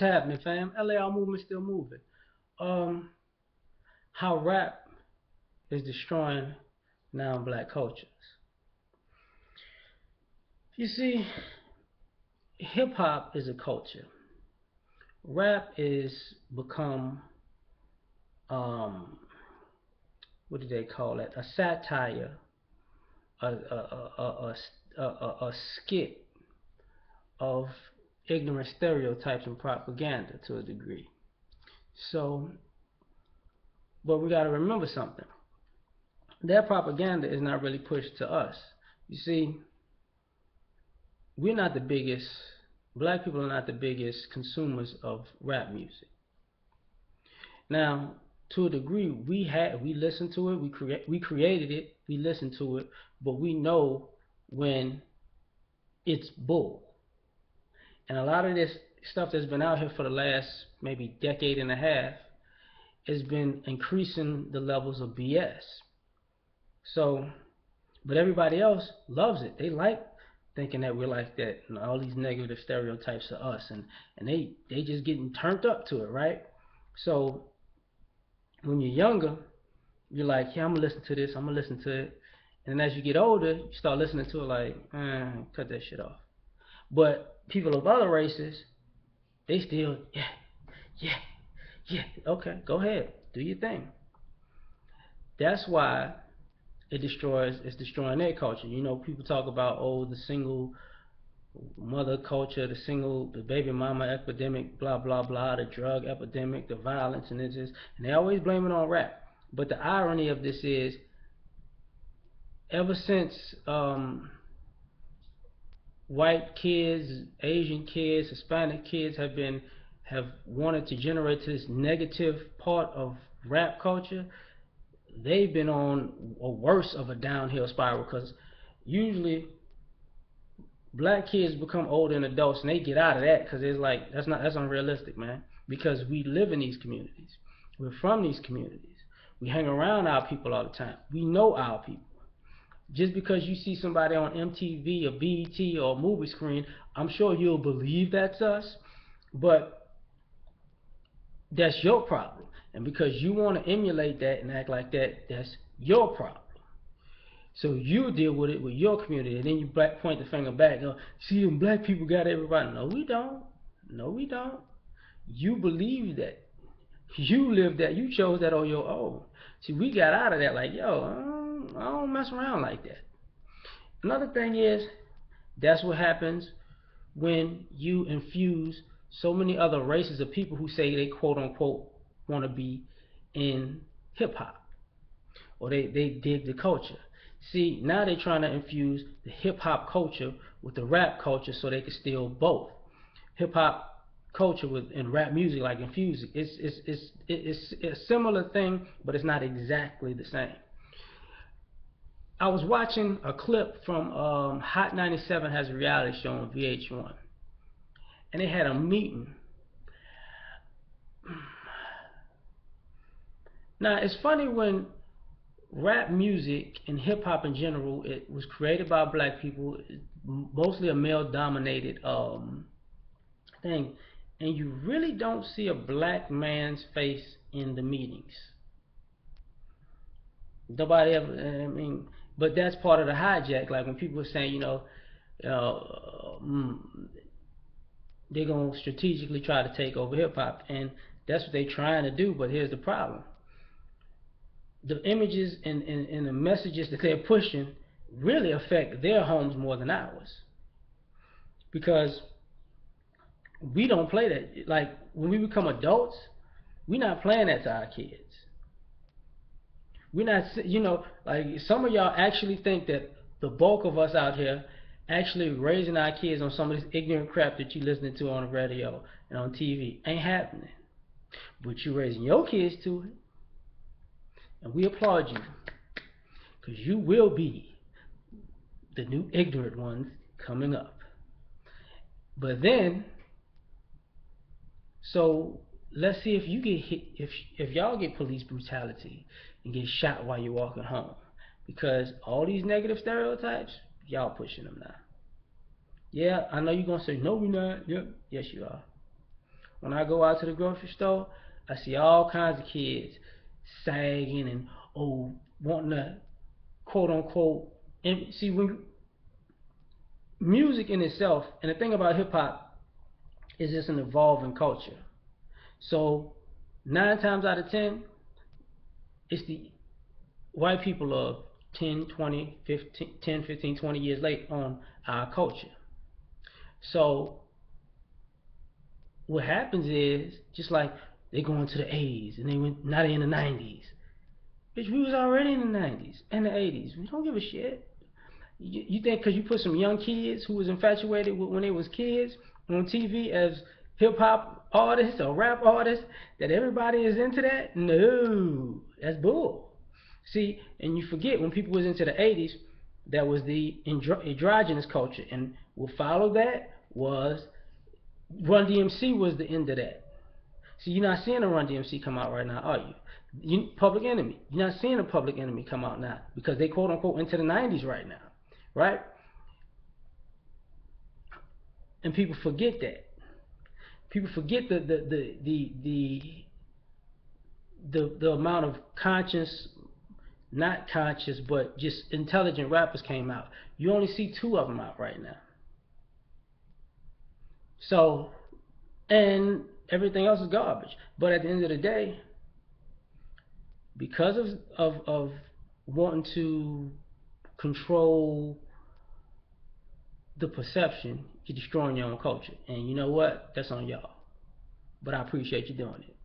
happening, fam? L.A.R movement still moving. Um, how rap is destroying non-black cultures. You see, hip hop is a culture. Rap is become um, what do they call it? A satire, a skit of ignorant stereotypes and propaganda to a degree. So, but we got to remember something. That propaganda is not really pushed to us. You see, we're not the biggest, black people are not the biggest consumers of rap music. Now, to a degree, we listen to it, we created it, we listen to it, but we know when it's bull. And a lot of this stuff that's been out here for the last maybe decade and a half has been increasing the levels of BS. So, but everybody else loves it. They like thinking that we're like that and all these negative stereotypes of us, and they just getting turned up to it, right? So when you're younger, you're like, yeah, I'm gonna listen to this, I'm gonna listen to it, and as you get older, you start listening to it like, cut that shit off. But people of other races, they still, yeah, yeah, yeah, okay, go ahead, do your thing. That's why it's destroying their culture. You know, people talk about, oh, the single mother culture, the baby mama epidemic, blah blah blah, the drug epidemic, the violence, and and they always blame it on rap. But the irony of this is, ever since white kids, Asian kids, Hispanic kids have wanted to generate this negative part of rap culture, they've been on a worse of a downhill spiral because usually black kids become older and adults and they get out of that because it's like that's unrealistic, man. Because we live in these communities, we're from these communities, we hang around our people all the time, we know our people. Just because you see somebody on MTV or BET or a movie screen, I'm sure you'll believe that's us, but that's your problem. And because you want to emulate that and act like that, that's your problem. So you deal with it with your community, and then you point the finger back. Oh, see, them black people got everybody. No, we don't. No, we don't. You believe that. You live that. You chose that on your own. See, we got out of that like, yo, I don't mess around like that. Another thing is, that's what happens when you infuse so many other races of people who say they quote unquote want to be in hip hop or they dig the culture. See, now they're trying to infuse the hip hop culture with the rap culture so they can steal both. Hip hop culture with and rap music like infuse it. It's a similar thing, but it's not exactly the same. I was watching a clip from Hot 97 has a reality show on VH1, and they had a meeting. Now it's funny when rap music and hip hop in general, it was created by black people, mostly a male dominated thing, and you really don't see a black man's face in the meetings. Nobody ever, I mean, but that's part of the hijack. Like when people are saying, they're gonna strategically try to take over hip hop, and that's what they're trying to do. But here's the problem: the images and the messages that they're pushing really affect their homes more than ours because we don't play that. Like when we become adults, we're not playing that to our kids. We're not, like some of y'all actually think that the bulk of us out here actually raising our kids on some of this ignorant crap that you listening to on the radio and on TV ain't happening. But you raising your kids to it, and we applaud you because you will be the new ignorant ones coming up. But then, so let's see if you get hit, if y'all get police brutality and get shot while you're walking home, because all these negative stereotypes, y'all pushing them now. Yeah, I know you're gonna say no, we're not. Yep, yes you are. when I go out to the grocery store, I see all kinds of kids sagging and wanting to quote unquote. And see, when music in itself, and the thing about hip hop is it's an evolving culture. So 9 times out of 10, it's the white people of 10, 20, 15, 10, 15, 20 years late on our culture. So what happens is just like they go into the 80s and they went now they in the 90s. Bitch, we was already in the 90s and the 80s. We don't give a shit. You think because you put some young kids who was infatuated with when they was kids on TV as hip hop artists or rap artists that everybody is into that? No, that's bull. See, and you forget when people was into the 80s, that was the androgynous culture, and what followed that was Run DMC was the end of that. See, you're not seeing a Run DMC come out right now, are you? Public Enemy. You're not seeing a Public Enemy come out now because they quote unquote into the 90s right now, right? And people forget that. People forget the amount of conscious, not conscious, but just intelligent rappers came out. You only see two of them out right now. So, and everything else is garbage. But at the end of the day, because of wanting to control the perception, you're destroying your own culture. And you know what? That's on y'all. But I appreciate you doing it.